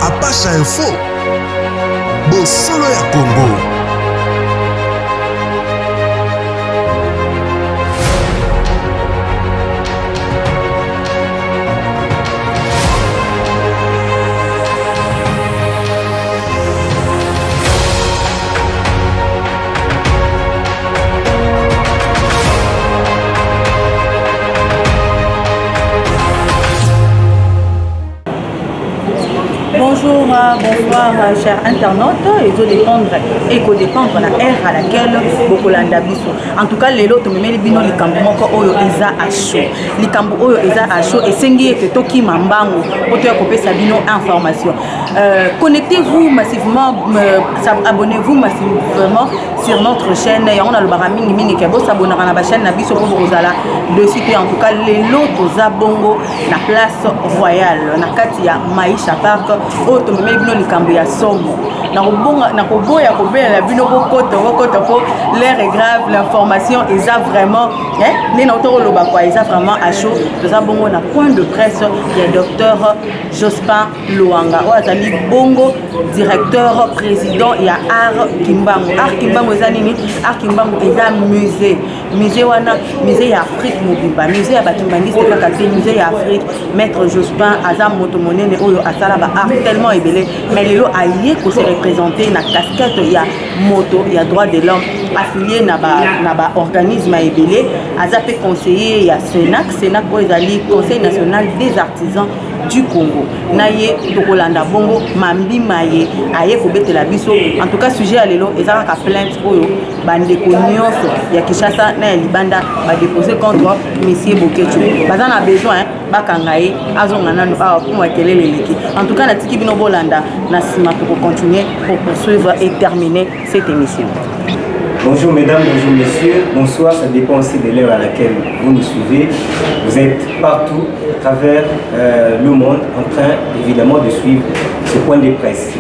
Apache Info, Bosolo ya Congo. Bonjour, bonsoir, chers internautes. Il faut dépendre de l'ère à laquelle beaucoup l'andabiso. En tout cas, les lots, mais les bino, les cambomoko, oyo, eza à chaud. Les cambo, oyo, eza à chaud. Et sengi, et toki, mambango, auto, coupé, sabino, information. Connectez-vous massivement, abonnez-vous massivement sur notre chaîne. Et on a le baraming, mingi, qui a beau s'abonner à la chaîne, nabiso, pour vous alla. Le site, en tout cas, les lots, zabongo, la place royale, na katia, Maïcha Park. Auto mais bino likambo ya somo na koboya kobela bino kokoto po l'air est grave, l'information est vraiment né na auto loba quoi, est vraiment à chaud. Tout ça bongo na point de presse il y a docteur Jospin Luanga ou azali bongo directeur président ya Art Kimbangu ezanini Art Kimbangu eza musée wana musée ya Afrique mobimba musée ya batimbangiste kaka te musée ya Afrique maître Jospin aza moto monene oyo asala ba art tellement ébélé mais lelo aye ko se représenter na casquette ya moto ya droit de l'homme affilié na ba organisme ébélé azapé conseiller ya Sénac ezali conseil national des artisans du Congo naye tokolanda bongo mambi maye aye ko betela biso en tout cas sujet ya lelo ezaka ka plainte oyo bandeko nyonso ya Kinshasa na ya Libanda ba déposer contre monsieur Boketu baza na besoin bakanga ye azonga nanu awa pour kelele leki. En tout cas na tiki bino bolanda na sima pour continuer pour poursuivre et terminer cette émission. Bonjour mesdames, bonjour messieurs, bonsoir, ça dépend aussi de l'heure à laquelle vous nous suivez. Vous êtes partout à travers le monde en train évidemment de suivre ce point de presse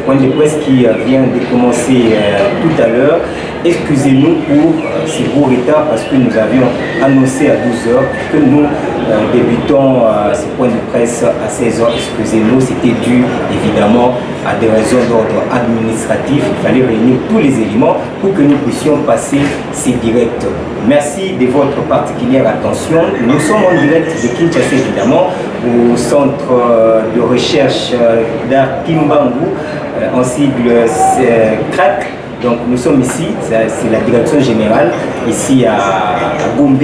qui vient de commencer tout à l'heure. Excusez-nous pour ce gros retard parce que nous avions annoncé à 12h que nous débutons ce point de presse à 16h. Excusez-nous, c'était dû évidemment à des raisons d'ordre administratif. Il fallait réunir tous les éléments pour que nous puissions passer ces directs. Merci de votre particulière attention. Nous sommes en direct de Kinshasa évidemment au centre de recherche d'Art Kimbangu, en sigle CRAC. Donc nous sommes ici, c'est la direction générale, ici à Gombe.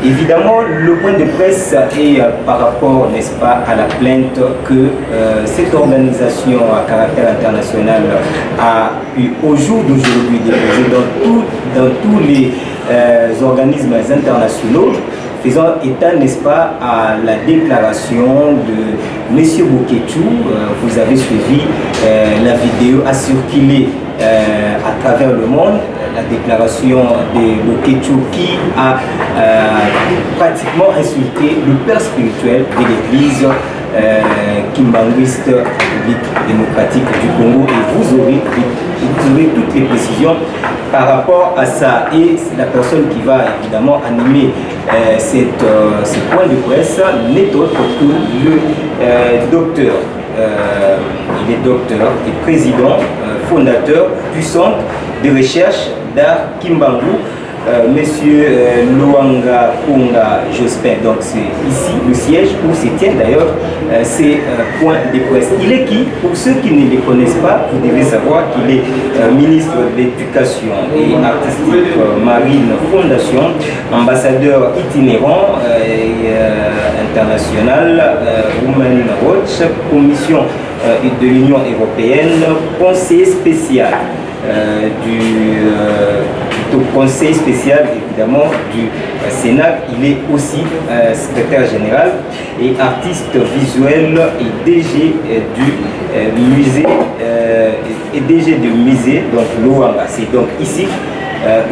Évidemment, le point de presse est par rapport, n'est-ce pas, à la plainte que cette organisation à caractère international a eu au jour d'aujourd'hui déposé dans tous les organismes internationaux, faisant état, n'est-ce pas, à la déclaration de M. Boketu. Vous avez suivi la vidéo à circuler à travers le monde, la déclaration de Boketu qui a pratiquement insulté le père spirituel de l'église kimbanguiste République démocratique du Congo, et vous aurez toutes les précisions par rapport à ça. Et c'est la personne qui va évidemment animer ce point de presse n'est autre que le docteur. Il est docteur et président fondateur du centre de recherche d'Art Kimbangu, Monsieur Luanga Kunga Jospin. Donc c'est ici le siège où se tient d'ailleurs ces points de presse. Il est qui? Pour ceux qui ne le connaissent pas, vous devez savoir qu'il est ministre de l'Éducation et artistique Marine Fondation, ambassadeur itinérant international, Women Watch, commission de l'Union européenne, conseiller spécial du conseil spécial évidemment du Sénat. Il est aussi secrétaire général et artiste visuel et DG du musée donc Luanga. C'est donc ici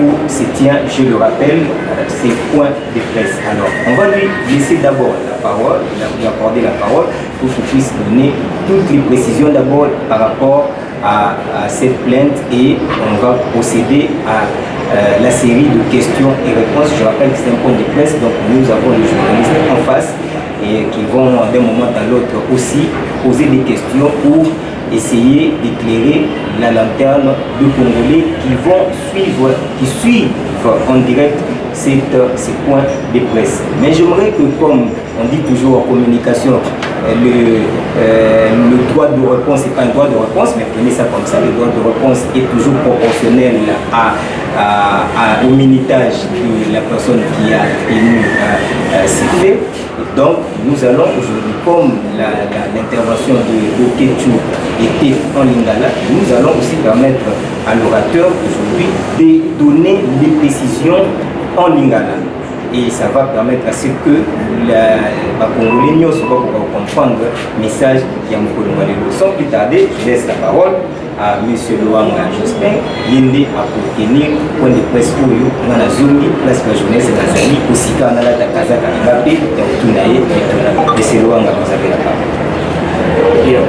où se tient, je le rappelle, ces points de presse. Alors, on va lui laisser d'abord la parole, lui accorder la parole pour qu'il puisse donner toutes les précisions d'abord par rapport à cette plainte, et on va procéder à la série de questions et réponses. Je rappelle que c'est un point de presse, donc nous avons le journaliste en face et qui vont d'un moment à l'autre aussi poser des questions pour essayer d'éclairer la lanterne de Congolais qui suivent en direct ces points de presse. Mais j'aimerais que, comme on dit toujours en communication, le droit de réponse n'est pas un droit de réponse, mais prenez ça comme ça, le droit de réponse est toujours proportionnel au minutage de la personne qui a ému ces faits. Donc nous allons aujourd'hui, comme l'intervention de Oketchu était en lingala, nous allons aussi permettre à l'orateur aujourd'hui de donner des précisions en lingala. Et ça va permettre à ce que les Congolais puissent comprendre le message de Mokolo Malelo. Sans plus tarder, je laisse la parole à M. Luanga Jospin, l'Inde à tenir point de presse pour eux, dans la zone, place de la jeunesse et la zone, aussi quand on a la Kazaka Ibapé, Tunaye, M. Luanga, vous avez la parole. Bien.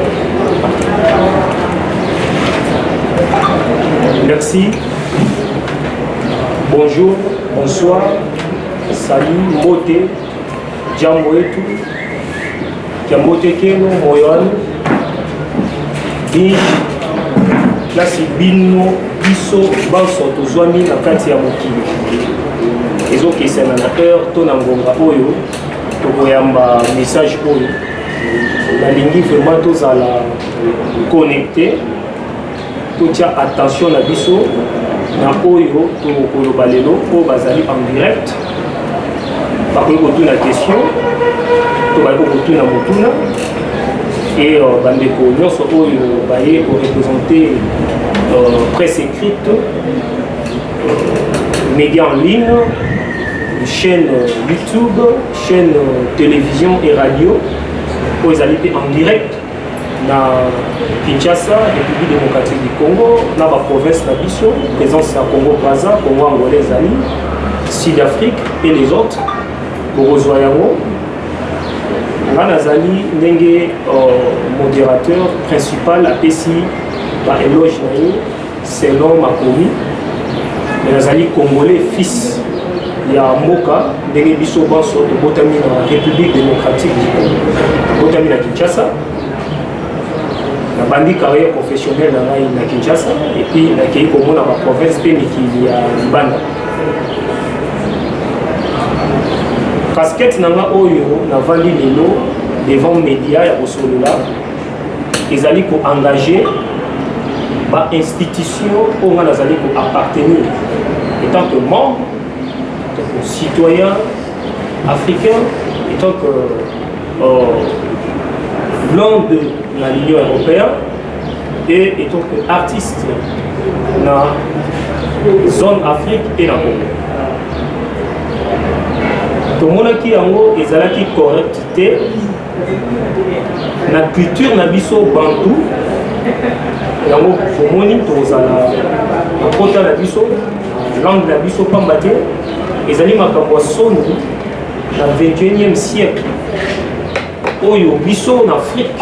Merci. Bonjour, bonsoir, salut, moté, jambo etu, jambo tekeno, moyoan, klasi bino biso banso tozwami na kati ya mokili ezokesana na heure to na ngonga oyo tokoyamba message oyo nalingi vraiment tozala connecté totia attention na biso na oyo tokoloba lelo po bazali en direct bakoki kotuna question to bakoki kotuna motuna et bandeko nyonso oyo baye koreprésenter presse écrite, médias en ligne, chaîne YouTube, chaîne télévision et radio oyo ezali mpe en direct na Kinshasa, République démocratique du Congo, na province na biso, présence à Congo Brazza, Congo Angolais ezali, Sud-Afrique et les autres, Borozwa yango. Nga nazali ndenge modérateur principal apesi ba éloge na ye selon makomi mais nazali congolais fils ya mboka ndenge biso banso tobotami na République démocratique du Congo tobotami na Kinshasa nabandi carrière professionnelle na ngai na Kinshasa et puis nakei komona ba province mpe mikili ya libanda. Casquette nanga oyo navandi lelo devant médias ya kosolola ezali ko engager ba institution oyo nga nazali ko appartenir étant que membre, étant que citoyen africain, étant que l'un de l'Union européenne et étant que artiste na zone Afrique et na Congo. Tomonaki yango ezalaki correct te na culture na biso bantu yango tomoni tozala na kota na biso langue na biso pamba te ezali makambo ya soni na 21e siècle oyo biso na Afrique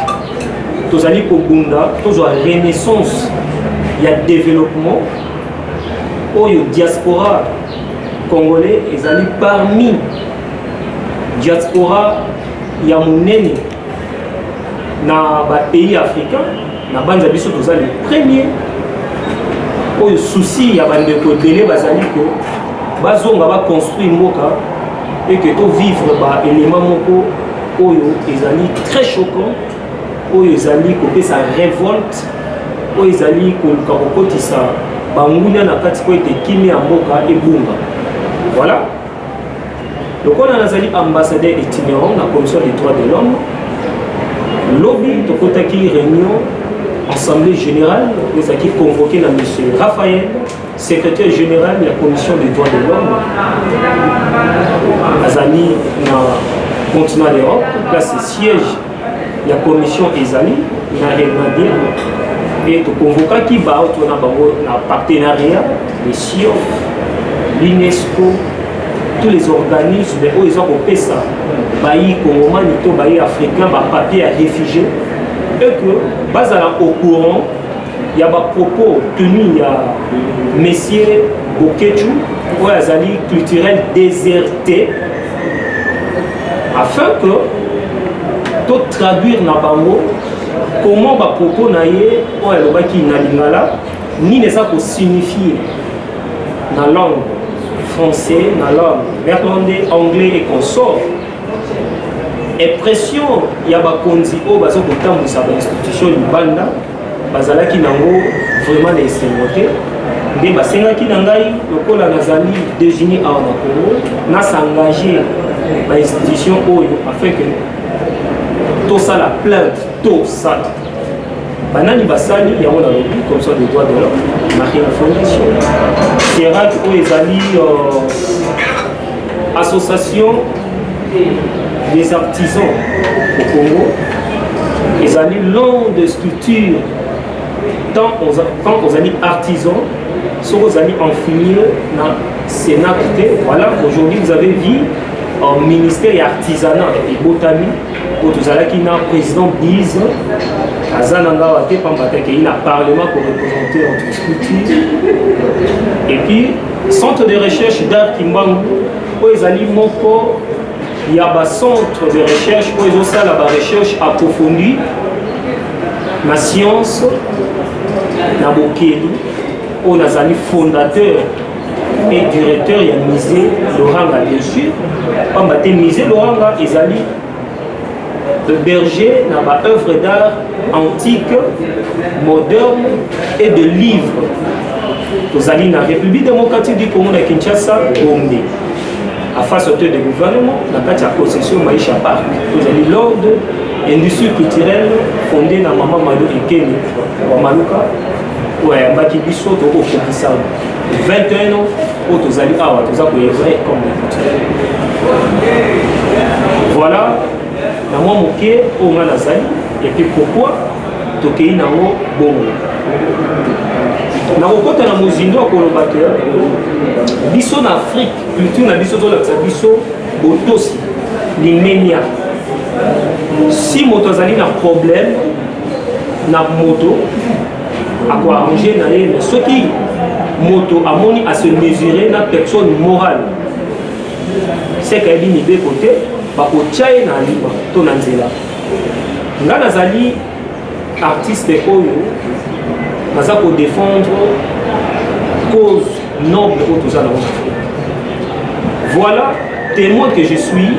tozali kobunda tozwa renaissance ya développement oyo diaspora congolais ezali parmi diaspora ya monene na ba pays africains na banza biso tozali premier oyo souci ya bandeko délai bazali ko bazonga ba construire mboka et que to vivre ba élément moko oyo ezali très choquant oyo ezali kopesa révolte oyo ezali koluka kokotisa bangunia na kati po ete kimi ya mboka ebunga. Voilà. Lokola nazali ambassadeur itinérant na commission des droits de l'homme lobby tokotaki réunion assemblée générale ezaki convoqué na monsieur Raphaël secrétaire général de la commission des droits de l'homme azali na continent d'Europe place siège la commission ezali na Renadie et tokonvokaki baoto na bango na partenariat de CIO, l'UNESCO, tous les organismes où ils ont opesa bayi congomani to bayi africain ba papier à réfugiés et que bazala au courant il y a ba propos tenus ya monsieur Oketchu ou azali culturel déserté afin que to traduire na bango comment ba propos na ye o elobaki na lingala ni ne ça ko signifier na langue français na langue néerlandais anglais et consort impression ya bakonzi o bazo kotambwisa ba institution libanda bazalaki nango vraiment na esengo te nde basengaki na ngai lokola nazali désigné awa na Congo nasengage ba institution oyo afin que tosala plainte tosala banani basali yango na lobi comme ça des droits de l'homme Marie Fondation CERAC oyo ezali association des artisans au Congo ezali long de structure tant aux amis artisans soit aux amis infirmiers dans Sénat. Voilà, aujourd'hui vous avez vu en ministère et artisanat et botanique pour tout ça qui n'a président Bise Azananga Wate Pambate qui a un parlement pour représenter notre structure et puis centre de recherche d'art Kimbangu où ils allaient mon corps il y a un centre de recherche où ils ont ça la recherche approfondie la science na Bokeli où on a un fondateur et directeur il y a musée Loranga bien sûr comme le musée Loranga ils allaient le berger dans ma œuvre d'art antique moderne et de livres vous allez dans la République démocratique du Congo à Kinshasa Gombe à face au de gouvernement dans la concession Maïcha Park vous allez l'ordre industrie culturelle fondée dans Maman Madou Ekeni à Maluka ouais Mbaki Biso to au Kobisa 21 ans où vous allez avoir tout ça pour vrai comme voilà na moi moké au Manazali et puis pourquoi tokei nango bongo na kokota na mozindo akolobateur biso na Afrique culture na biso tolakisa biso botosi limenia si moto azali na problème na moto akoarranger na ye mais soki moto amoni à se mesurer na personne morale c'est kayebi mibe côté bakotia ye na liba to na nzela nga nazali artiste oyo naza kodéfendre cause noble oyo toza na Afrique. Voilà témoin que je suis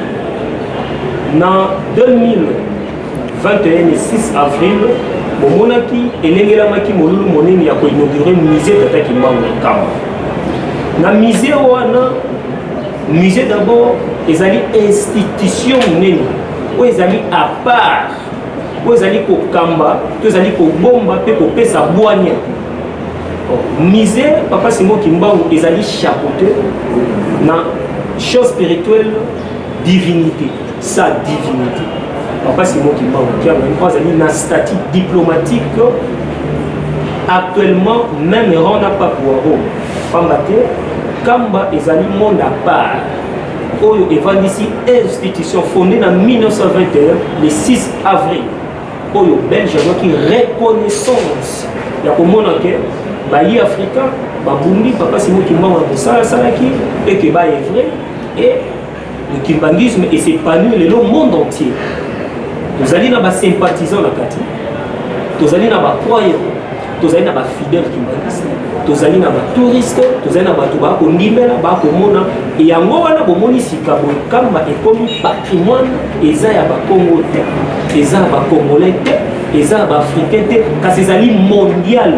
na 2021 le 6 avril bomonaki elengelamaki molulu monene ya koinaugurer musée Tata Kimbangu Kamba na musée wana musée d'abord ezali institution monene oyo ezali à part oyo ezali kokamba to ezali kobomba mpe kopesa bwanya musée Papa Simon Kimbangu ezali chapeauté na chose spirituelle divinité sa divinité Papa Simon Kimbangu qui a un statut diplomatique actuellement même rend n'a pas pour Pambate Kamba ezali monde à part oyo evandisi institution fondée en 1921 le 6 avril oyo belge qui reconnaissance ya komona ke bayi africain babundi Papa Simon Kimbangu mosala salaki et que ba est vrai et le kimbangisme est épanoui le monde entier nous allons na ba sympathisants na kati nous allons na ba croyants nous allons na ba fidèles kimbangistes nous allons na ba touristes nous allons na ba to ba ko ndimela ba ko mona et yango wana bomoni sika bo Kamba ekomi patrimoine eza ya ba Congo te eza ba Congolais te eza ba Africain te kasi ezali mondial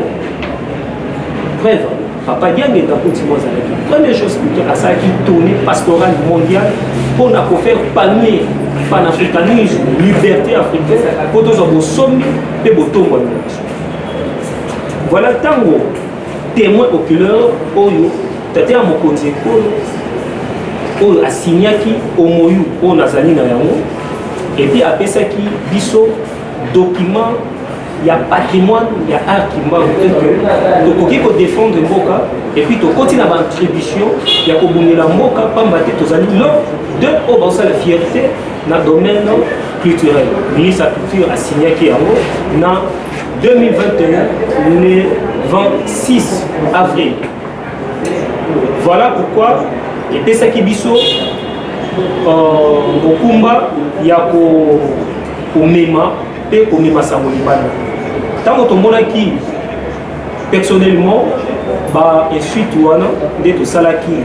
preuve Papa Diang est un petit mot avec la première chose à ça qui tournée pastorale mondiale pour faire palmer panafricanisme, liberté africaine, pour tous les sommes et les tombes. Voilà tango témoin oculaire oyo tata ya mokonzi oyo asignaki omoyu o nazali na yango et puis apesaki biso document il y a patrimoine, il y a art qui m'a dit que défendre Mboka et puis tu continues à l'attribution, il y a la Mboka, pas battre tous les l'homme de la fierté dans le domaine culturel. Le ministre de la Culture a signé qui en 2021, le 26 avril. Voilà pourquoi, et puis ça qui biso, Okumba, il y a komema pe komema sango libanda tango tomonaki personnellement ba ensuite wana nde tosalaki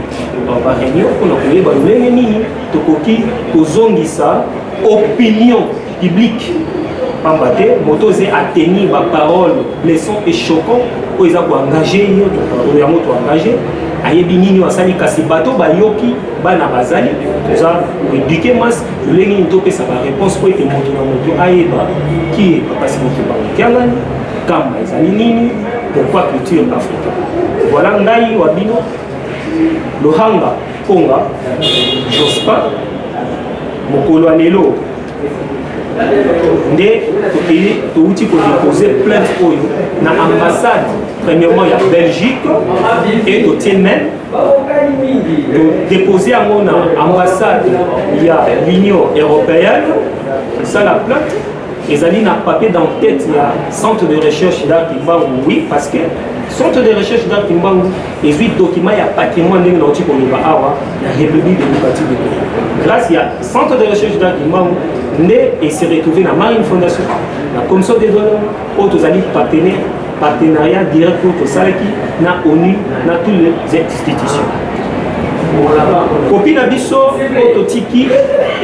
ba réunion mpona koyeba lolenge nini tokoki kozongisa opinion publique pamba te moto oze atenir baparole blessant et choquant oyo eza koengage oyo yango toengage ayebi nini asali kasi bato bayoki bana bazali toza koéduke masi lolenge nini topesa baréponse po ete moto na moto ayeba ki kasi moto bamokiangani kamba ezali nini pourquoi culture africaine voilà ngai wa bino Lohanga Konga Jospin mokolo ya lelo nde touti kodépose plainte oyo na ambassade premièrement ya Belgique et totie même déposer yango na ambassade ya l'Union européenne ça la plainte ezali na papier d'entête ya centre de recherche d'art Kimbangu oui parce que centre de recherche d'art Kimbangu ezwi document ya patrimoine ndenge nauti koloba awa na République démocratique du Congo grâce ya centre de recherche d'art Kimbangu nde ese retrouvé na Marine Fondation na commission des droits oyo tozali partenariat direct oyo tosalaki na ONU na toutes les institutions copie na biso oyo totiki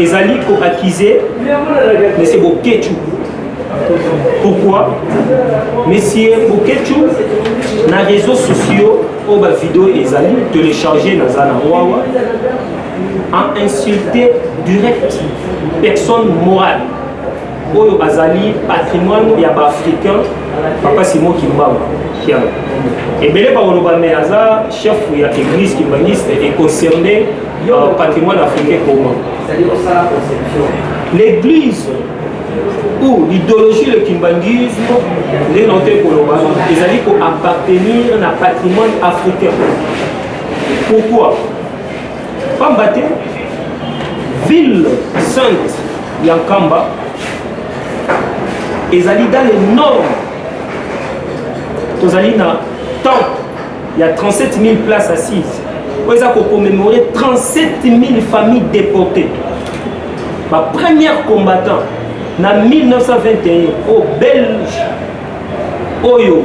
ezali koaccuser monsieur Bokechu. Pourquoi monsieur Bokechu na réseaux sociaux au ba vidéo ezali télécharger na zana wawa en insulté direct personne morale oyo bazali patrimoine ya ba africain papa Simon Kimbangu kiana ebele ba oloba me aza chef ya église kimbaniste et concerné patrimoine africain commun l'église ou l'idéologie le kimbangisme les notés koloba ezali ko appartenir na patrimoine africain pourquoi pamba te ville sainte Yankamba ezali dans les normes tozali na temple il y a 37 000 places assises où ils ont commémoré 37 000 familles déportées ma première combattant en 1921 au Belge oyo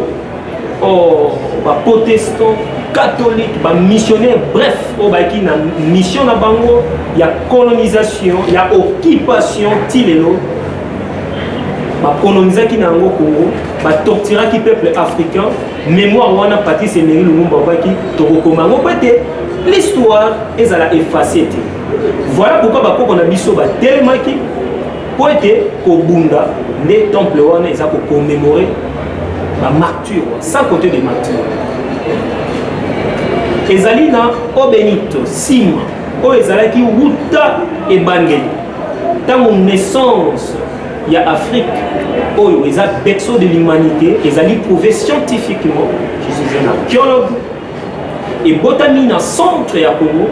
protestant catholique missionnaire bref au baki na mission na bango il y a colonisation il y a occupation tilelo colonisaki na yango Congo torturaki peuple africain mémoire wana Patrice Emery Lumumba baki tokokoma yango po ete l'histoire ezala effacée te voilà pourquoi bakoko na biso batelemaki po ete kobunda nde temple wana eza kokommémorer bamartyre sans compter des martyrs ezali na Obenito Sima oyo ezalaki wuta ebangeli ntango naissance il y a Afrique, oh, ils ont berceau de l'humanité, ils ont prouvé scientifiquement, je suis un archéologue, et botanine en centre à Congo,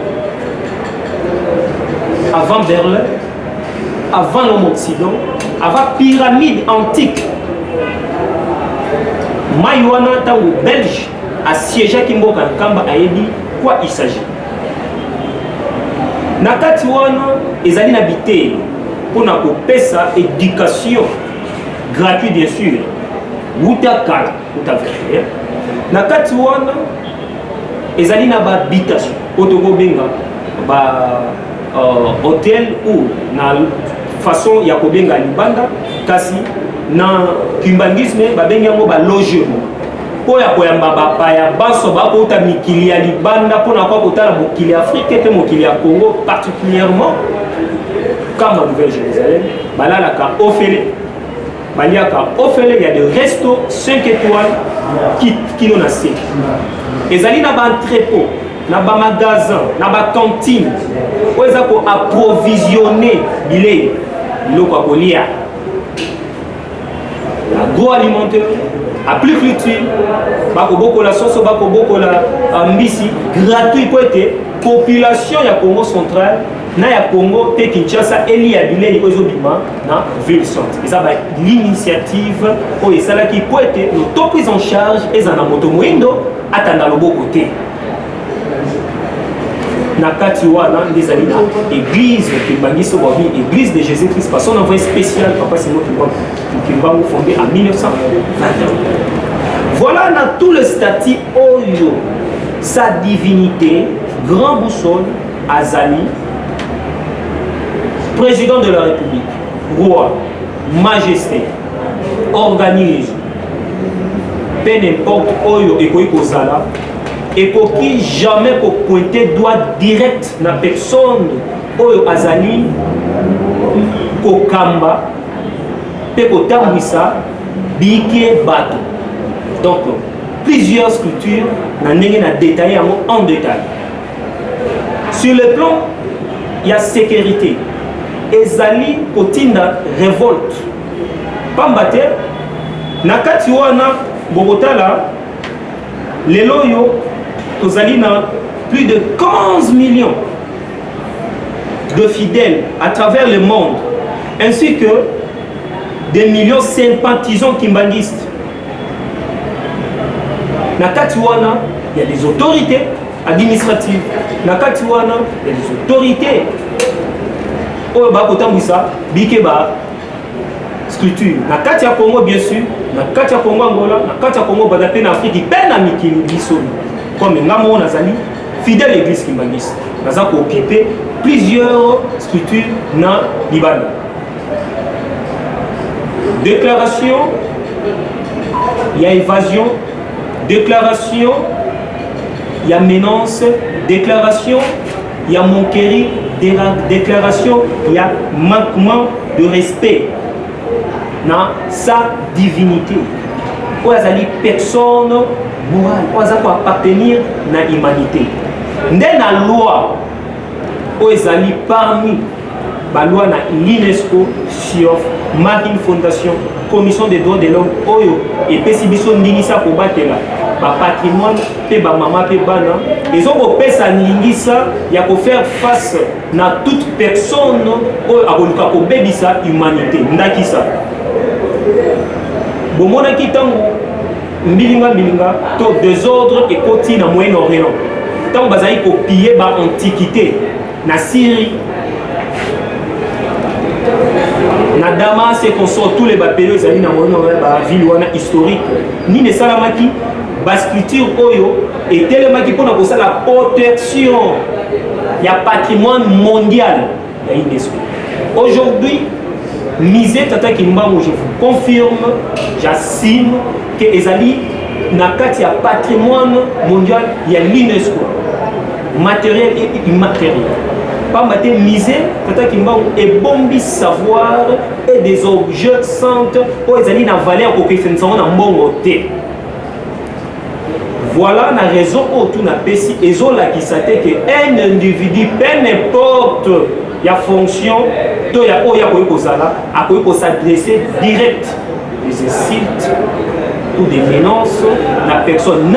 avant Berlin, avant l'homme occident, avant pyramide antique. Maïwana, tant que Belge, a siégé Kimboka Kamba a dit quoi il s'agit. Nakatiwana, ils ont habité. Pour pesa éducation gratuite bien sûr wuta kala utaverre na kati wana ezali na habitation otoko benga ba hôtel ou na façon ya kobenga libanda kasi na kimbangisme ba benga ngo ba logement po ya koyamba bapaya baso bakota mikili ya libanda pona kwa kotala mokili Afrique pe mokili ya Congo particulièrement comme à Nouvelle-Jérusalem, balalaka ofele, baliaka ofele, il y a des restos 5 étoiles qui n'ont assez. Et zali na ba entrepôt, na ba magasin, na ba cantine, où ils ont approvisionné billet, biloko kolia. Agroalimentaire, à plus utile, bako boko la sauce, bako boko la mbisi, gratuit pour être population ya Congo central. Na ya Congo te Kinshasa eli ya bilei ozobima na ville centre eza ba l'initiative o esala ki po ete to prise en charge eza na moto moindo atanda loboko te na kati wana ndezali na église Kimbangiso babi église de Jésus-Christ parce qu'on envoyé spécial papa Simon Kimbangu fondé en 1921. Voilà dans tout le statut Oyo sa divinité grand boussole Azali président de la République roi majesté organise peu n'importe Oyo ekoki kozala et qui jamais pour pointer doigt direct na personne oyo azali kokamba pe kotambwisa bikie bato. Donc plusieurs sculptures na ndenge na détaillé en détail. Sur le plan il y a sécurité ezali kotinda révolte pambate na kati wana bokotala lelo yo tozali na plus de 15 millions de fidèles à travers le monde, ainsi que des millions sympathisants kimbanguistes. Na Katiwana, il y a des autorités administratives. Na Katiwana, il y a des autorités. Oyo ba kotambisa bikeba sculpture. Na Katia Congo bien sûr, na Katia Congo Angola, na Katia Congo Badape na Afrique, peine à mikili bisoni. Comme Ngamo Nazali, fidèle église Kimbangis, nous avons occupé plusieurs structures dans le Liban. Déclaration, il y a évasion, déclaration, il y a menace, déclaration, il y a moquerie, déclaration, il y a manquement de respect dans sa divinité. Où Azali personne morale, où Azali appartenir à l'humanité. Dans la loi, où Azali parmi la loi na l'UNESCO sur Marine Fondation, Commission des droits de l'homme, Oyo et Pessibiso Ningisa pour battre là. Patrimoine, pe ba maman, pe bana. Ils ont opé sa Ningisa, il y a pour faire face à toute personne qui a bébi sa humanité. Ndakisa. Bon, mon akitango, mbilinga, to désordre et côté dans Moyen-Orient. Tant bazaï pour piller ba antiquité, na Syrie, na Damas et qu'on sort tous les bapélos, ils na Moyen-Orient, ba ville wana historique. Ni ne salamaki, ba sculpture oyo, et tellement qui pour la protection, il y a patrimoine mondial, il y a UNESCO. Aujourd'hui, Misé Tata Kimbangu, je vous confirme, j'assime que Ezali Nakati a patrimoine mondial, il y a l'UNESCO, matériel et immatériel. Pas maté misé Tata Kimbangu et bombi savoir et des objets santes pour Ezali na valeur pour que ce ne soit pas bon côté. Voilà la raison où tout n'a pas si Ezola qui s'attend qu'un individu, peu n'importe la fonction, il y a s'adresser direct des insultes ou des menaces à la personne.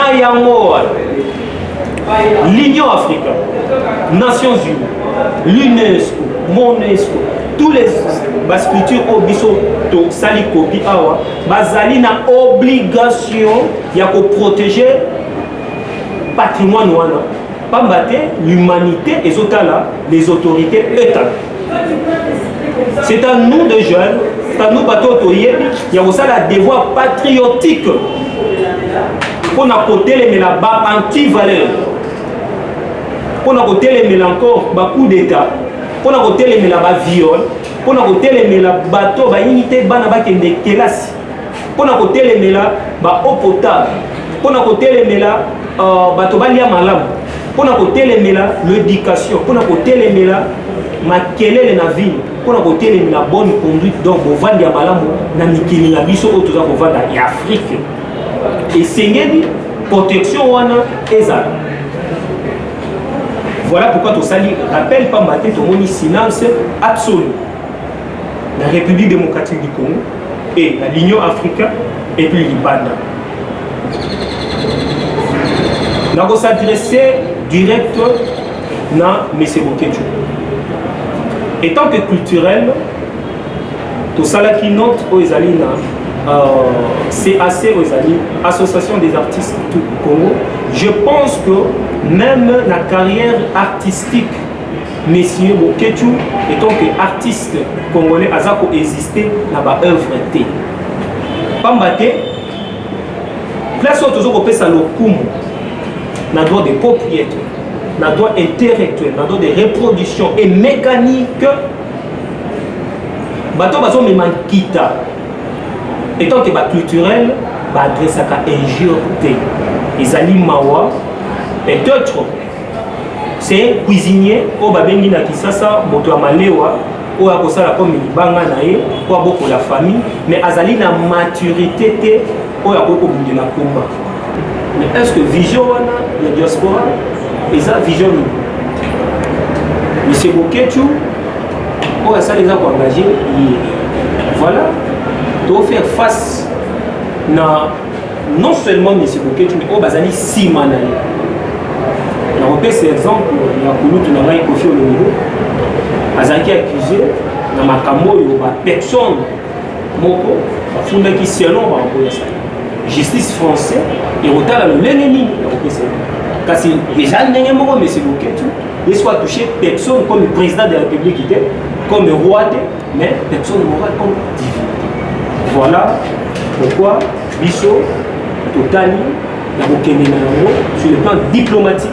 L'Union africaine, Nations Unies, l'UNESCO, MONUSCO, tous les sculptures au biso to sali kopi awa, bazali na obligation ya ko protéger patrimoine wana. Pambate l'humanité et les autorités état. C'est à nous de jeunes, c'est à nous bateaux il y a aussi la devoir patriotique pour nous côté les là-bas anti-valeur, pour nous côté les encore bas coup d'état, pour nous côté les là-bas viol, pour nous côté les là bateau bah unité bana ba kende classe, pour nous côté les là bas eau potable, pour nous côté les là bateau ba lia malam. Pour nous côté l'éducation, pour nous côté ma quelle la vie, pour nous côté la bonne conduite donc au vent ya malamu na mikili na biso au toujours au vent ya Afrique et c'est protection wana ezala. Voilà pourquoi tout ça rappelle pas matin tout mon silence absolu. La République démocratique du Congo et l'Union africaine et puis l'Ibanda. Nous allons s'adresser direct à M. Boketu. Et tant que culturel, tout ça qui note aux CAC, aux Association des artistes du Congo, je pense que même la carrière artistique, Monsieur Boketu, étant qu'artiste congolais, a existé dans la œuvre. Pambate, place où toujours on peut ça le coup, na droit de propriété, na droit intellectuel, na droit de reproduction et mécanique. Bato bazo me mankita. Étant que ba culturel, ba adresse à injure. Ils aliment mawa et d'autres. C'est cuisinier au babengi na kisasa moto amalewa ou akosala comme libanga na ye ou aboko la famille mais azali na maturité te ou aboko bunde na komba. Mais est-ce que vision wana la diaspora eza vision Monsieur Boketu ou ça les a engagé voilà doit faire face na non seulement Monsieur Boketu mais au bazali si manali. On peut cet exemple, il y a Koulou qui n'a pas confié au niveau. Azaki accusé, dans ma camo, il y a personne. Moko, il faut qui selon justice française, et au tal l'ennemi. Parce que les gens n'ont pas mais c'est bloqué tout. Il soit touché personne comme le président de la République, comme le roi, mais personne n'aura comme divinité. Voilà pourquoi Bisso, Totali, sur le plan diplomatique.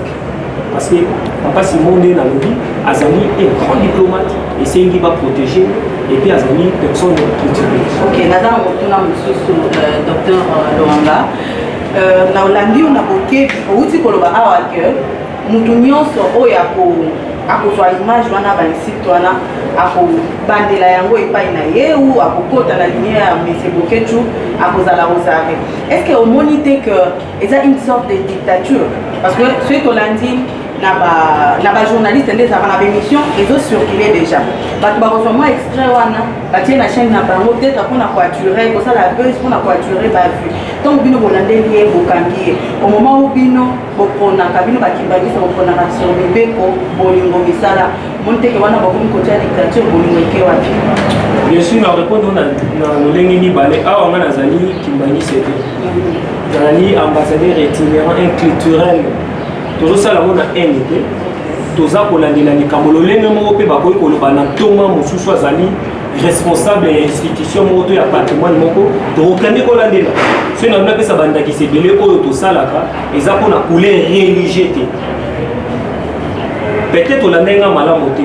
Parce que Papa Simon est dans le vie, Azani est grand diplomate et c'est lui qui va protéger et puis Azani personne culturelle. Ok, Nadam Motuna Moussou, docteur Loanga. Na Olandi on a boké, au outil koloba awa que Moutounionso oyako akozwa image wana ba site wana ako bandela yango epai na ye ou akokota na ligne ya Monsieur Boketu akozala osare. Est-ce que au monité que c'est une sorte de dictature parce que ceux qui Olandi na ba journaliste ndé za na émission ils ont circulé déjà. Bato ba reçoit extrait wana batie na chaîne na bango peut-être pour na coaturer ko ça la buzz pour na coaturer ba vu. Donc bino bolande lié bokangi au moment où bino bokona kabino bakimbangisa bokona na sur mibeko bolingo misala monte ke wana bakomi côté ya dictature bolingo ke wapi. Bien sûr na répondre na lolenge ni balé awa ngana zali kimbangisa te. Zali ambassadeur itinérant culturel. Toujours ça la mona NP. Toza kolandela likambo lolenge moko pe bakoki koloba na toma mosusu azali responsable ya institution moko ya patrimoine moko tokokende kolandela so na mpe sa bandakisa ebele oyo tosalaka eza mpona couleur religieux te peut-être olandenga malamu te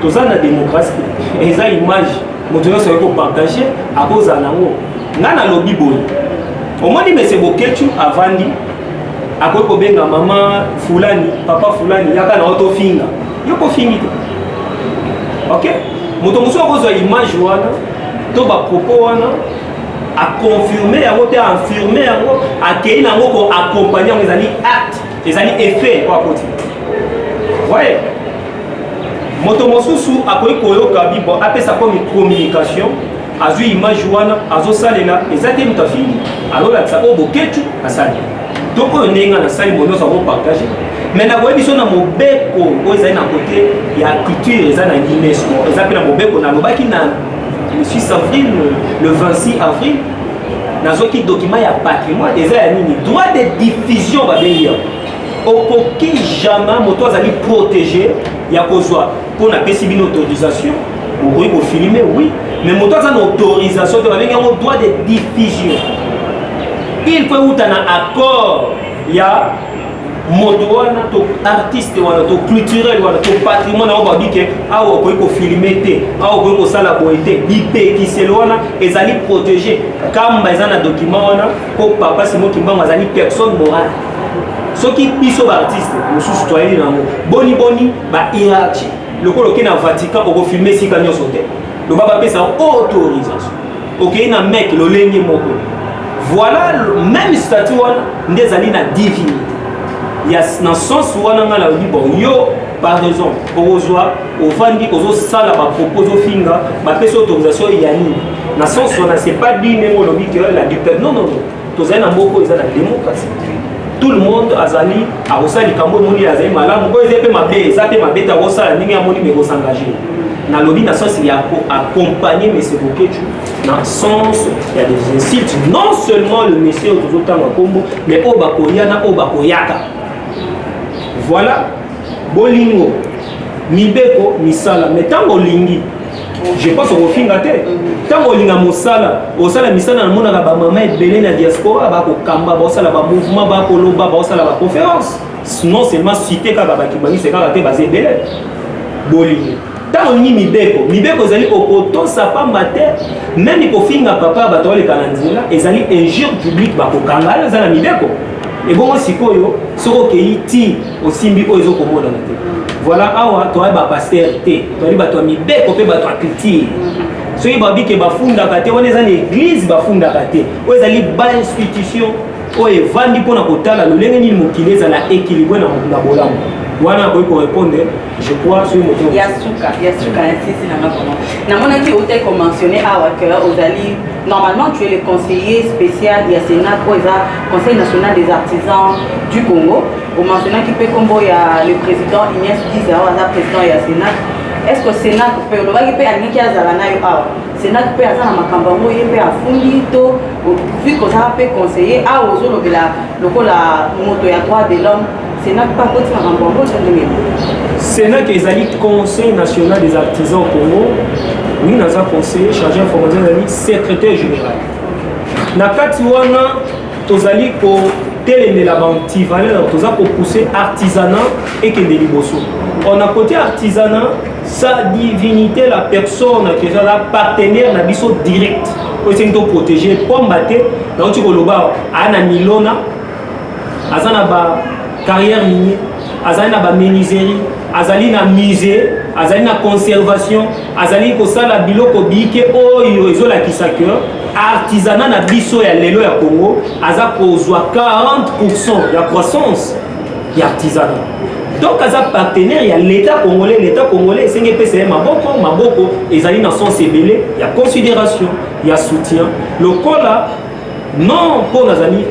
toza na démocratie eza image moto nyonso akoki kopartage akozala nango nga nalobi boye omoni Monsieur Boketu avandi akoki kobenga mama fulani papa fulani yaka na otofinga yo kofingi te ok moto mosusu akozwa image wana to bapropos wana aconfirme yango te affirme yango akei nango koaccompagne yango ezali acte ezali effet po akoti voye moto mosusu akoki koyoka bibo apesa komi communication azwi image wana azosalela eza te moto afingi alolakisa oyo Boketu asali donc oyo ndenge na sali bonoso akopartage mais nakoyebi biso na mobeko oyo ezali na kote ya culture eza na UNESCO eza mpe na mobeko nalobaki na le 6 avril le 26 avril nazoki document ya patrimoine eza ya nini droit de diffusion babengi yango okoki jamais moto azali protégé ya kozwa mpona apesi bino autorisation okoki kofilme oui mais moto aza na autorisation te babengi yango droit de diffusion il faut uta na accord ya moto wana to artiste wana to culturel wana to patrimoine wana ba dike awa okoki kofilme te awa okoki kosala boye te bipekiselo wana ezali protégé kamba eza na document wana po Papa Simon Kimbangu azali personne morale soki biso baartiste mosusu toyeli nango boni ba hiérarchie lokolo oke na Vatican okofilme sika nyonso te loba bapesa autorisation okei na mec lolenge moko. Voilà le même statut nde ezali na divinité. Il y a dans sens wana nga la bon yo par raison okozwa ofandi kozosala ba propos ofinga ba pesa autorisation ya nini na sens wana c'est pas dit nengo lobi que la dictature non tozali na moko eza na démocratie tout le monde azali arosali kambo moni azali malamu ko ezepe mabe ezape mabe ta rosala ningi amoni me s'engager na lobby na sens il y a accompagner monsieur Boketu dans sens il y a des insultes non seulement le monsieur autotanga kombo mais obakoya na obakoyaka voilà bolingo mibeko misala mais tango lingi je pense au finga te tango linga mosala osala misala na mona ba mama ebele na diaspora ba ko kamba ba osala ba mouvement ba ko loba ba osala ba conférence non seulement cité ka ba kibangi c'est ka te basé ebele bolingo tango ni mibeko zali okoto sapamba te même ko finga papa ba to le kananzila ezali injure publique ba ko kangala za na mibeko et bon sikoyo soko keiti osimbi o ezo komona na te voilà awa toi ba pasteur te toi ba toi mibeko pe ba toi culture soki babi ke bafundaka te wana eza na église bafundaka te oyo ezali ba institution oyo evandi mpona kotala lolenge nini mokili ezala équilibre na bolamu wana akoki korépondre je crois soki moto ya suka insisi na ngakoma namonaki ote komentionne awa ke ozali normalement tu es le conseiller spécial ya Sénat oyo eza conseil national des artisans du Congo omentionnaki mpe kombo ya le président Ignace Diza awa aza président ya Sénat est-ce que Sénat mpe olobaki mpe alingaki azala nayo awa Sénat mpe aza na makambo yango ye mpe afundi to vu kozala mpe conseiller awa ozolobela lokola moto ya droit de l'homme Sénat pas côté makambo yango tondenge Sénat ezali conseil national des artisans au Congo oui naza conseiller chargé information ezali secrétaire général na kati wana tozali kotelemela bantivaleur toza kopousser artisanat ekende liboso on a côté artisanat sa divinité la personne qui est la partenaire na biso direct pour essayer de protéger pomba te na oti koloba ana milona azana ba carrière minier azali na ba menuiserie azali na musée azali na conservation azali kosala biloko bike oyo ezolakisa ke artisanat na biso ya lelo ya Congo aza kozwa 40% ya croissance ya artisanat donc aza partenaire ya l'état congolais esenge pesa ye maboko ezali na sens ebele ya considération ya soutien lokola non mpo nazali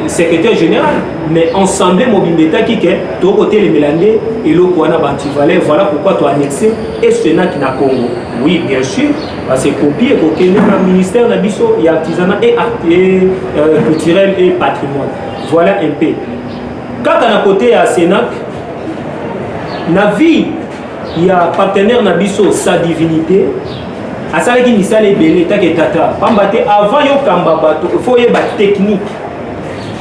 secrétaire général mais ensemble mobimbe qui ke to côté les mélandés et le quoi na bantivalé voilà pourquoi tu annexé et Sénat qui na Congo oui bien sûr parce que copier aucun ministère na biso et artisanat et culturel et patrimoine voilà un peu quand à côté à Sénat na vie il y a partenaire na biso sa divinité à ça qui ni ça les belé ta que tata pambate avant yo kamba bato faut y ba technique.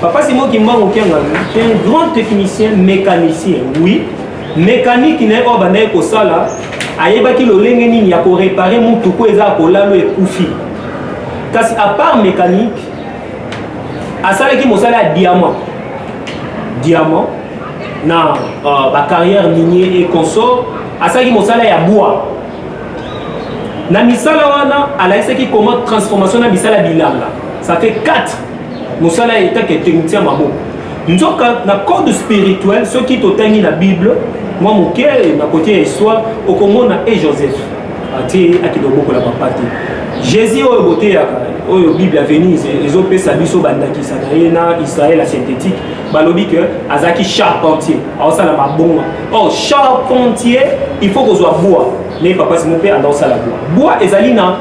Papa Simon Kimbango c'est un grand technicien mécanicien, oui. Mécanique n'est pas banal pour ça là. Ayeba ki lo lenge nini ya ko réparer mutu ko eza ko lalo e kufi. Kasi à part mécanique, asala ki mosala diamant na ba carrière minier et consort, asala ki mosala ya bois. Na misala wana alaisa ki comment transformation na misala bilanga. Ça fait 4 Moussala est un technicien mabo. Nous avons un code spirituel, ce qui est au temps de la Bible. Moi, mon cœur, ma côté histoire, au Congo, on a Joseph. Jésus, au côté, au Bible à Venise, ils ont fait sa biso bandaki, ça n'a Israël synthétique. Balobi que Azaki charpentier. Alors ça, la mabonga. Oh, charpentier, il faut qu'on soit bois. Mais papa, c'est mon père, dans ça la bois. Bois, et Zalina.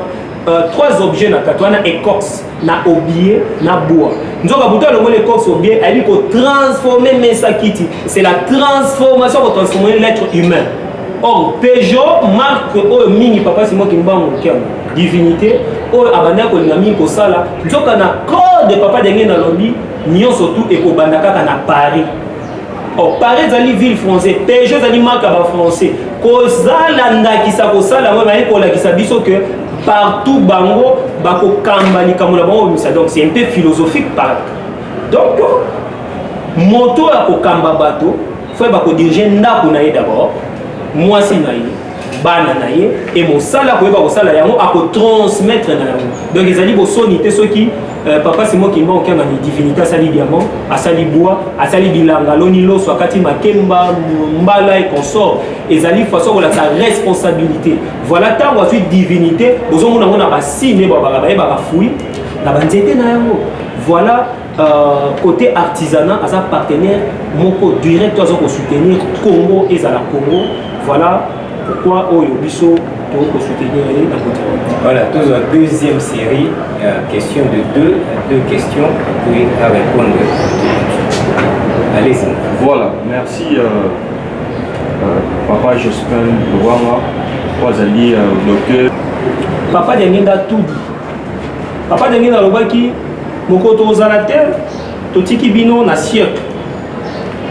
3 objets na katwana écorce na obier na bois nzoka buto le mot écorce obier elle ko transformer mesakiti c'est la transformation pour transformer l'être humain or Peugeot marque o mingi papa c'est moi qui mbango kiam divinité o abanda ko linga ko sala nzoka na code de papa denge na lobby nion surtout e ko bandaka na Paris or Paris zali ville française Peugeot zali marque ba français ko zala ndakisa ko sala mo ba ko la kisa biso que partout bango bako kambali kamula bango donc c'est un peu philosophique par donc moto ya ko kamba bato faut bako diriger ndako na ye d'abord moi si na ye bana na ye et mosala ko ba ko sala yango ako transmettre na yango donc ezali bo sonité ceux qui papa c'est moi qui m'a aucun ani divinité asali diamant asali bois asali bilanga loni lo so akati makemba mbala et consort ezali façon ko la sa responsabilité voilà tant ensuite divinité bozomona mona ba signe ba ba fouille na banzete na yango Voilà, côté artisanat, à sa partenaire, mon directeur pour soutenir Congo et Zala Congo. Voilà pourquoi Oyobiso pour soutenir la côté. Voilà, toujours la deuxième série, question de deux questions, puis à répondre. Allez-y. Voilà, merci Papa Jospin Louama, Wazali docteur. Papa Dengenda tout dit. Papa Dengenda Lobaki, Mokoto Ozalater, Totiki Bino na siècle.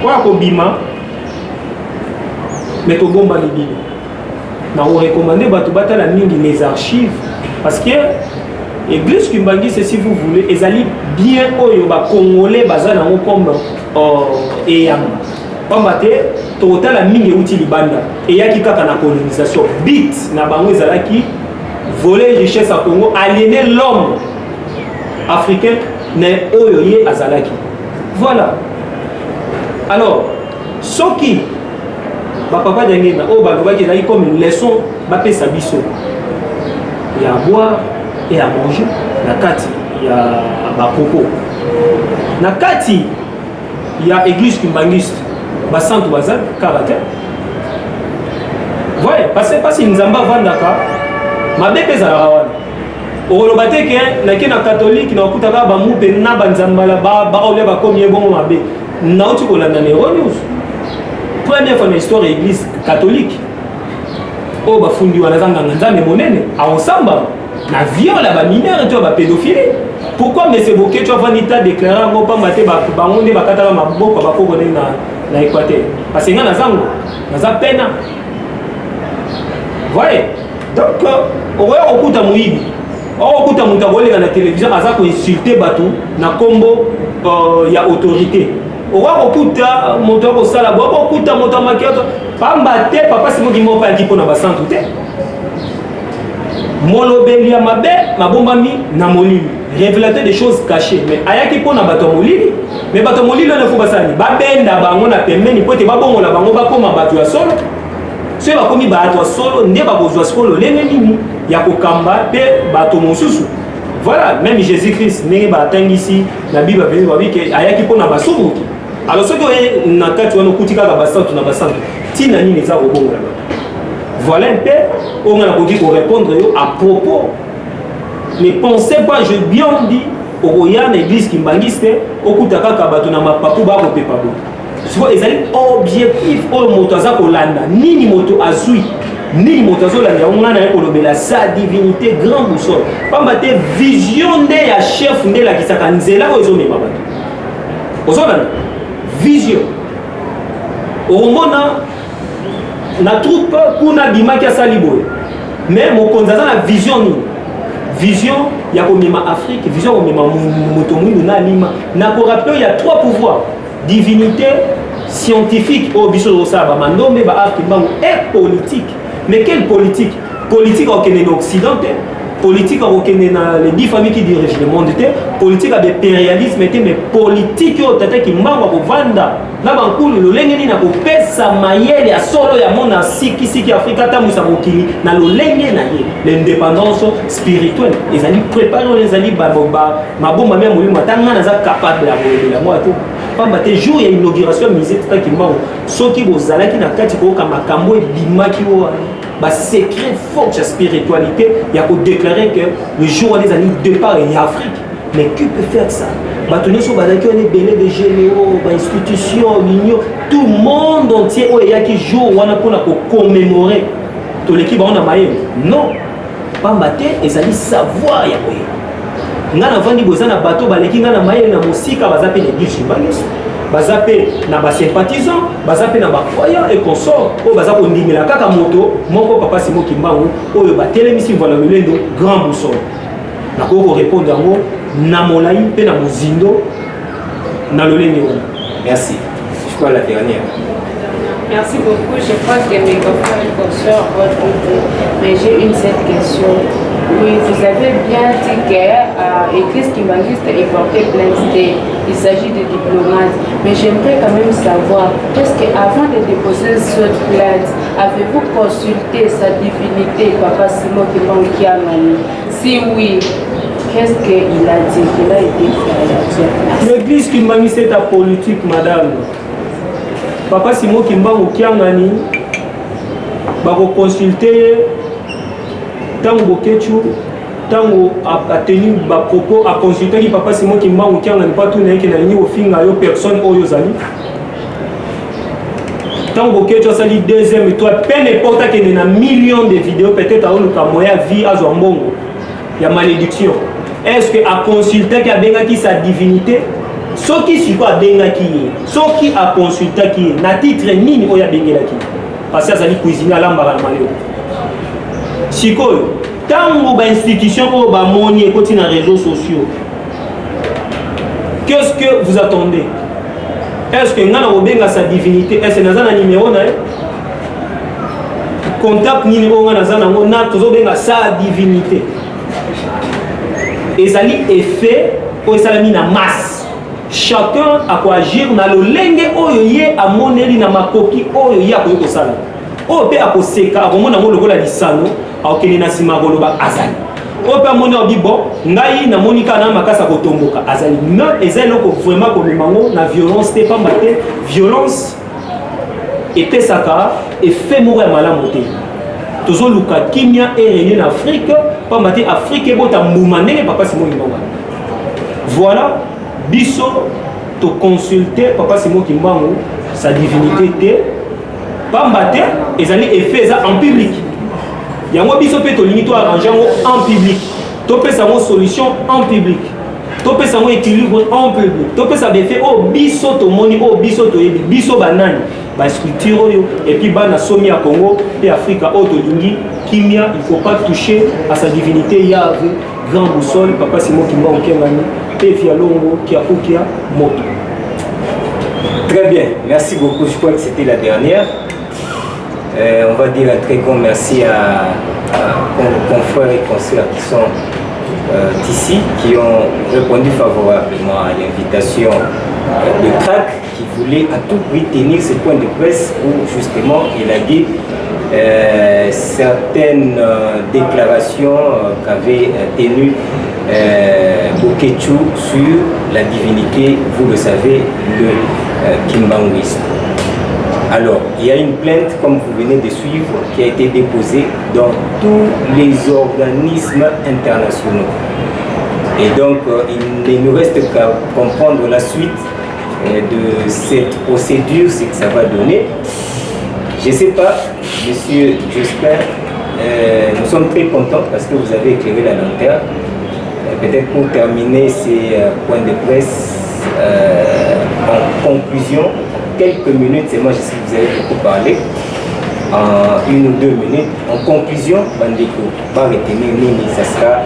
Quoi Kobima, mais Togomba Libino. Na on recommandé Batubata la mingi les archives parce que l'église Kimbangi, c'est si vous voulez, ils allaient bien au Congolais basé dans le comme Eyam. Pambate, total la mingi outil Libanda. Et y a qui kaka na colonisation. Bit na bango ezalaki voler richesse à Congo, aliéner l'homme africain n'est oyoye azalaki. Voilà. Alors, ce qui papa Dengena, comme une leçon, sa biso. Il y a à boire et à manger. Nakati, il y a Bapopo. Nakati, il y a église Kimbangiste. Basantu Bazal, Karate. Voyez, parce que Nzamba Vandaka, ma bébé Zarawan. Au Rolobate, il y a un catholique qui a un bamou, na banzambala, baroule, comme bon mabé. Nauti Kolanda News. Première fois dans l'histoire de l'église catholique, oh bah fundi wanazanga nganzame monene, ensemble, na viol la mineur et tu vas pédophilie. Pourquoi mais c'est boké tu vas venir déclarer ngo pas maté ba bangonde ba katala maboko ba ko na Équateur. Parce que ngana zango, naza pena. Voyez. Donc oya okuta muibi. Okuta mutabole na télévision aza ko insulter batou na kombo ya autorité. Owa okuta moto ko sala bo okuta moto makiato pamba te papa simo ki mo pa ki pona ba santu te molobeli ya mabe mabombami na molili révélateur des choses cachées mais ayaki pona bato molili mais bato molili na fu basani ba benda bango na pembeni pote ba bongo na bango ba koma bato ya solo so ba komi bato ya solo nde ba bozwa solo lene nini ya kokamba pe bato mosusu. Voilà, même Jésus-Christ n'est pas ici la Bible a dit que ayaki pona basubu. Alors ce que na kati wana kutika ka basantu na basantu tina nini za robongo là. Voilà un peu on a dit pour répondre à propos. Ne pensez pas, je bien dit au royaume église Kimbangiste okutaka ka bato na mapapu ba ko pepa bo. Soit ils allaient objectif au moto za kolanda nini moto azui ni motazo la on a kolobela sa divinité grand boussole pamba te vision de ya chef de la kisaka nzela ozo mema bato ozona vision omona na troupe kuna bimaki asali boye mais mokonza za na vision ni vision ya komema Afrique vision komema moto mwindu na lima na ko rappel il y a trois pouvoirs divinité scientifique au biso osaba mandombe ba art mbango et politique. Mais quelle politique? Politique au Kenya occident, politique au Kenya les 10 familles qui dirigent le monde, politique avec impérialisme, mais politique au tata qui mangwa ko vanda. Na bankulu lo lengeni na ko pesa mayele ya solo ya mona siki Afrika ta musa mokili na lo lenge na ye l'indépendance spirituelle. Ils allaient préparer les alliés babomba mabomba même molimo tanga na za capable la moi tout. Pamba te jour ya inauguration musée tata ki mangwa soki bozalaki na kati ko kama kambo e bimaki wa ba secret fort de spiritualité, il y a déclaré que le jour où les années départ en Afrique, mais qui peut faire ça? Bâtonniers sont badaki on est belé de généraux, institutions, l'union, tout le monde entier où il y a qui jour où on a pour commémorer tout l'équipe on a maillé. Non, pas maté, ils allaient savoir il y a quoi. Ngana vandi bozana bateau baleki ngana maillé na musika bazape les guiches bangeso. Bazape na ba sympathisants, bazape na ba croyants et consorts, o bazapo ndimela kaka moto, moko papa Simo Kimbangu, oyo ba telemisi voilà lendo grand boussole. Na ko répondre ngo na molai pe na mozindo na lolenge wana. Merci. Je crois la dernière. Merci beaucoup. Je crois que mes confrères et consoeurs ont tout, mais j'ai une seule question. Oui, vous avez bien dit que l'Église Kimbangiste est portée plainte. Il s'agit de diplomates. Mais j'aimerais quand même savoir, est-ce qu'avant de déposer cette plainte, avez-vous consulté sa divinité, Papa Simo Kimbangu Kiamani? Si oui, Qu'est-ce qu'il a dit? Il a été fait. L'église Kimbangu, c'est ta politique, madame. Papa Simon Kimbangu Kiangani, va consulter Tango Bokechu, Tango a tenu ba propos à consulter Papa Simon Kimbangu Kiangani, pas tout n'est qu'il n'a ni au fin à personne au Yozali. Tango Bokechu a sali deuxième étoile, peu n'importe qu'il y a millions de vidéos, peut-être à un moyen vie à Zombongo. Il y a malédiction. Est-ce qu'à consulter qui a béni sa divinité, ce qui suit quoi béni qui ce qui a consulté qui n'a titre ni ni oya béni qui parce que ça dit cuisiner à l'ambara malio. Si quoi tant que institution ou ba moni côté dans réseaux sociaux, qu'est-ce que vous attendez? Est-ce que ngana obenga sa divinité? Est-ce que nazana numéro na contact numéro ngana nazana ngona tozo benga sa divinité. Et ça est fait pour ça la masse. Chacun a quoi agir dans le lenge oyoye à moneli na makoki oyoye a koyo sala. O pe a koseka a komona ngo lokola lisano a okeli na sima goloba azali. O pe amona obibo ngai na monika na makasa kotomboka azali. Non ezelo ko vraiment ko mimango na violence te pas maté violence et pesaka et fait mourir malamu te. Toujours le cas Kimia est réuni en Afrique, pas maté Afrique et bota moumane papa Simon Kimbangu. Voilà, biso to consulter papa Simon Kimbangu sa divinité pas maté et allez et fait ça en public. Il y a moi biso peut to limite arranger en public. To peut sa solution en public. To peut sa équilibre en public. To peut sa fait oh biso to moni oh biso to yebi biso banani. Ba structure et puis bana somi à Congo et Afrique auto lingi kimia il faut pas toucher à sa divinité il y a grand boussole papa Simon Kimbangu Kengani et via longo qui a moto. Très bien, merci beaucoup, je crois que c'était la dernière. On va dire un très grand merci à nos confrères et consoeurs qui sont ici, qui ont répondu favorablement à l'invitation de Trac, qui voulait à tout prix tenir ce point de presse où justement il a dit certaines déclarations qu'avait tenues Bokechu sur la divinité, vous le savez, le Kimbanguiste. Alors, il y a une plainte, comme vous venez de suivre, qui a été déposée dans tous les organismes internationaux. Et donc, il ne nous reste qu'à comprendre la suite de cette procédure, ce que ça va donner. Je ne sais pas, monsieur, j'espère, nous sommes très contents parce que vous avez éclairé la lanterne. Peut-être pour terminer ces points de presse, en conclusion, quelques minutes, c'est moi je sais que vous avez beaucoup parlé, en 1 ou 2 minutes, en conclusion, Bandeko, pas retenir Nini, ça sera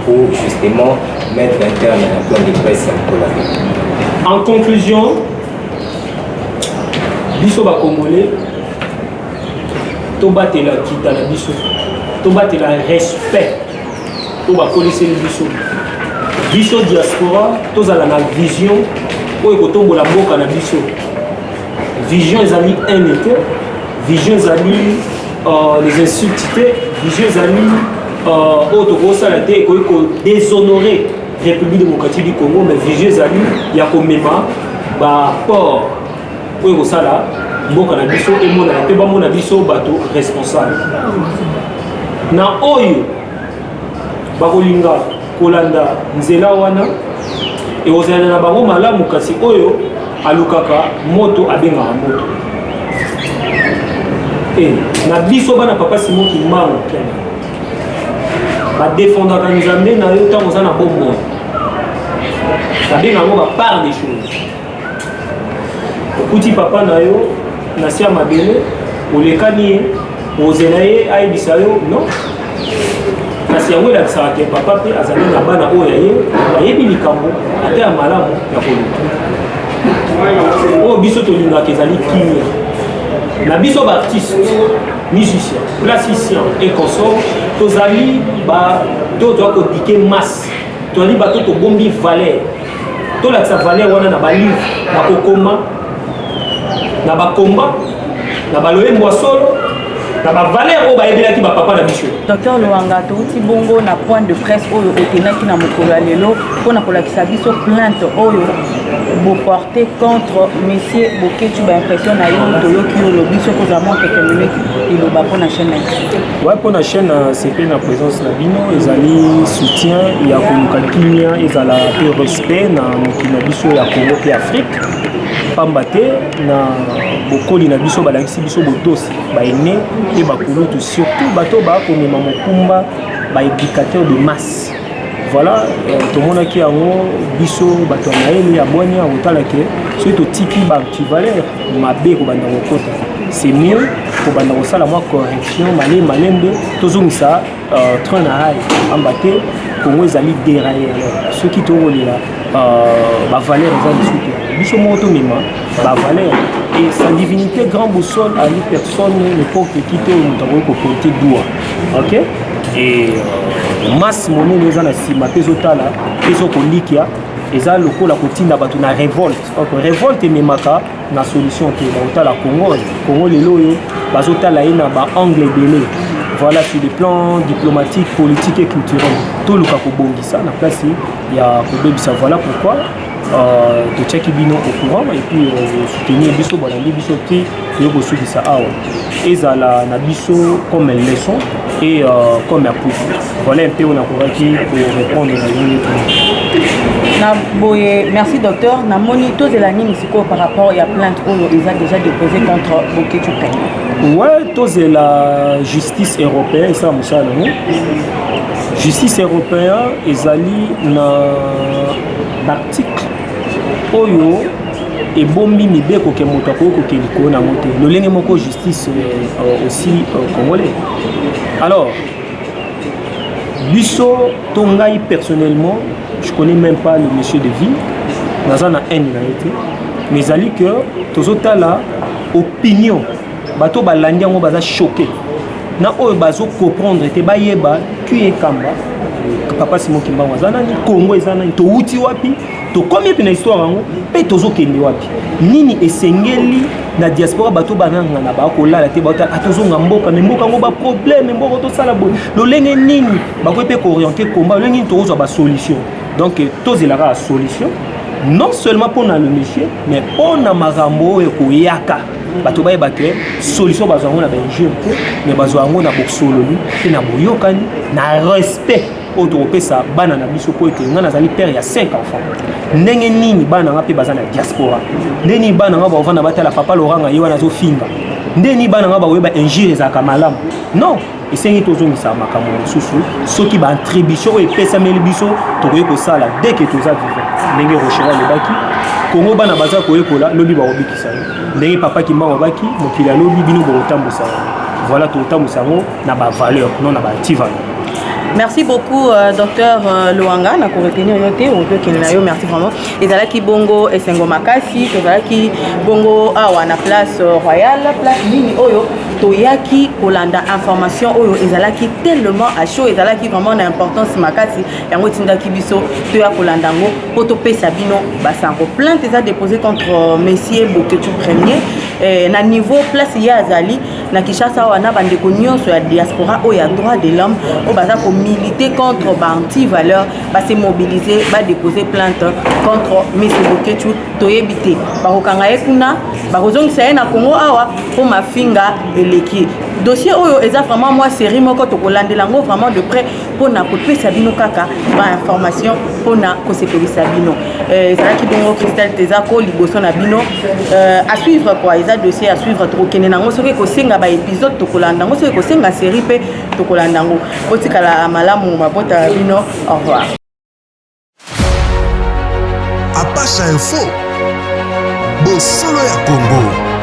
pour justement mettre un terme à un point de presse pour la vie. En conclusion, biso ba Congolais, to batela kita na biso, to batela respect, to ba connaître biso. Biso diaspora, to zala na vision, o ekotombola mboka na biso. Vision ezali un été, vision ezali les insultes, vision ezali autokosala te ekoki déshonorer République démocratique du Congo, mais vision ezali ya komema ba port oyo ekosala mboka na biso emonana mpe bamona biso bato responsable na oyo bakolinga kolanda nzela wana ekozala na bango malamu kasi oyo alukaka moto abengaka moto na biso bana papa Simon Kimbangu badefendaka nzambe na yo ntango oza na bomoi babengaka yango bapart des choses okuti papa na yo na se ya mabele olekani ye ozela ye ayebisa yo non kasi yango elakisaka te papa mpe azali na bana oyo ya ye ayebi likambo ata ya malamu ya koluka oyo biso tolingaka ezali kimia na biso baartiste musicien plasticien et consort tozali to toza kodike masse tozali bato tobombi valeur tolakisa valeur wana na balivre bakokoma na bakomba na baloyembo ya solo na ba valeur o ba ebelaki ba papa na biso. Docteur Luanga touti bongo na point de presse oyo otenaki na mokolo ya lelo pona kolakisa biso plainte oyo bo porter contre monsieur Boketu ba impression na yo toyoki yo lobi soko za mo quelques minutes iloba pona chaîne na biso. Ouais, pona chaîne c'est na présence na bino ezali soutien ya koluka kimia ezala pe respect na mokili na biso ya Congo pe Afrique. Pamba te na bokoli na biso balakisi biso botosi baene pe bakulutu surtout bato bakomema mokumba baéducateur de masse. Voilà, tomonaki yango biso bato ya mayele ya bwanya otalake soki totiki baantivaleur mabe kobanda kokota c'est mieux kobanda kosala mwa correction malembe tozongisa train na rail pamba te Congo ezali déraillé. Soki tokolela bavaleur eza lisu te biso moko tomema bavaleur et sa divinité grand boussole à lui personne n'importe qui te moto akoki koporte doigt. Ok, et masse monene eza na nsima mpe ezotala mpe ezokolikia eza lokola kotinda bato na révolte. Révolte ememaka na solution te baotala Congo lelo oyo bazotala ye na baangle ebele. Voilà, sur les plans diplomatiques, politiques et culturels. Tout le cas kobongisa na place ya kobebisa. Voilà pourquoi de check bino au courant et puis soutenir biso bolandi biso ti yo kosukisa awa. Ezala na biso comme leçon et comme appui. Voilà un peu on a corraki pour répondre à na boye. Merci docteur. Na moni tous de la nisiko par rapport à plainte oyo ils ont déjà déposé contre Boketu Premier. Ouais, tous de la justice européenne ça musala non. Justice européenne ezali na l'article oyo ebombi mibeko ke moto akoki kokeliko na moto lolenge moko justice aussi congolais. Alors biso tongai personnellement je connais même pas le monsieur de vie nazana haine na été mais ezali que tozotala opinion bato balandi yango baza choqué na oyo bazo comprendre te bayeba kuye kamba papa Simon Kimbangu azana ni Congo ezana to uti wapi to komi pe na histoire yango pe tozo kende wapi nini esengeli na diaspora bato bananga na ba kolala te bato atozonga mboka me mboka ngo ba problème mboka to sala bo lolenge nini ba ko pe ko orienter combat lolenge to zo ba solution. Donc tozela la solution non seulement pour le monsieur mais pour na marambo e ko yaka bato baye baké solution bazango na benjir mais bazango na boksololi pe na boyokani na respect autoropesa bana na biso po ete nga nazali père ya 5 enfants ndenge nini bana nga pe bazana diaspora ndeni bana nga bavana batala papa Laurent yewa nazo finga ndeni bana nga baweba injire za kamalamu non esengi tozongisa makambo mosusu soki ba attribution epesa meli biso tokoki kosala dès que toza vivant ndenge rochera lebaki Congo bana baza koyekola lobi baobikisa ndenge papa Kimbangu baki mokili lobi bino botambusa. Voilà totambusa ngo na ba valeur non na ba anti-valeur. Merci beaucoup docteur Luanga na ko retenir yote on peut qu'il na yo merci vraiment ezalaki bongo esengo makasi ezalaki bongo awa na place royale place nini oyo toyaki kolanda information oyo ezalaki tellement à chaud ezalaki vraiment na importance makasi yango tindaki biso toya kolanda ngo poto pesa bino basango plainte eza déposé contre monsieur Boketu Premier na niveau place ya azali na Kinshasa wana bandeko nyonso ya diaspora oyo ya droit de l'homme o baza ko militer contre anti-valeur ba se mobiliser ba déposer plainte contre monsieur Boketu toyebite bakokanga ekuna bakozongisa ye na Congo awa po mafinga eleki dossier oyo eza vraiment moi série moko tokolandela ngo vraiment de près pona kopesa bino kaka ba information pona kosepelisa bino ezalaki bongo Christelle Tezako liboso na bino à suivre quoi eza dossier à suivre tokokende nango soki kosenga ba épisode tokolanda ngo soki kosenga série pe tokolanda ngo otikala malamu mabota bino au revoir. Apasha Info Bosolo ya Congo.